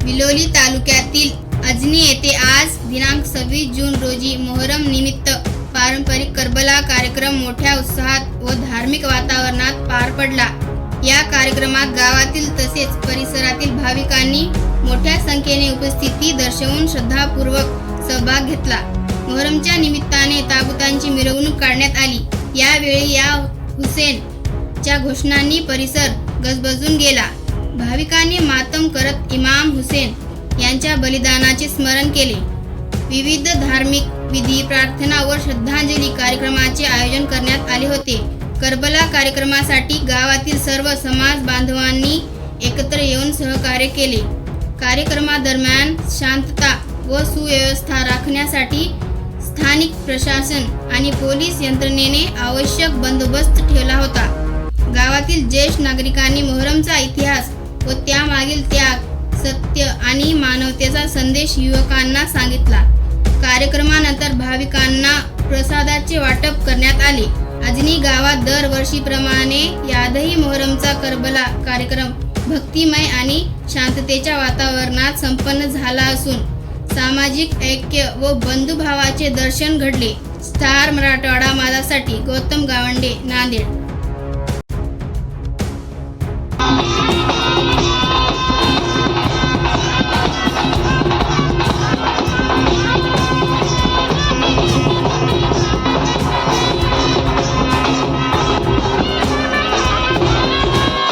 बिलोली तालुक्यातील अजनी येथे आज दिनांक 26 जून रोजी मोहरम निमित्त पारंपरिक करबला कार्यक्रम मोठ्या उत्साहात व धार्मिक वातावरणात पार पडला। या कार्यक्रमात गावातील तसेच परिसरातील भाविकांनी मोठ्या संख्येने उपस्थिती दर्शवून श्रद्धापूर्वक सहभाग घेतला। मोहरमच्या निमित्ताने ताबुतांची मिरवणूक काढण्यात आली। यावेळी या हुसेनच्या घोषणांनी परिसर गजबजून गेला। भाविकांनी मातम करत इमाम हुसेन यांच्या बलिदानाचे स्मरण केले। विविध धार्मिक विधी, प्रार्थना व श्रद्धांजली कार्यक्रमाचे आयोजन करण्यात आले होते। करबला कार्यक्रमासाठी गावातील सर्व समाज बांधवांनी एकत्र येऊन सहकार्य केले। कार्यक्रमादरम्यान शांतता व सुव्यवस्था राखण्यासाठी स्थानिक प्रशासन आणि पोलीस यंत्रणेने आवश्यक बंदोबस्त ठेवला होता। गावातील ज्येष्ठ नागरिकांनी मोहरमचा इतिहास व त्यामागील त्याग, सत्य आणि मानवतेचा संदेश युवकांना सांगितला। कार्यक्रमानंतर भाविकांना प्रसादाचे वाटप करण्यात आले। अजनी गावात दरवर्षीप्रमाणे यादही मोहरमचा करबला कार्यक्रम भक्तिमय आणि शांततेच्या वातावरणात संपन्न झाला असून सामाजिक ऐक्य व बंधुभावाचे दर्शन घडले। स्टार मराठवाडा माझासाठी गौतम गावंडे, नांदेड।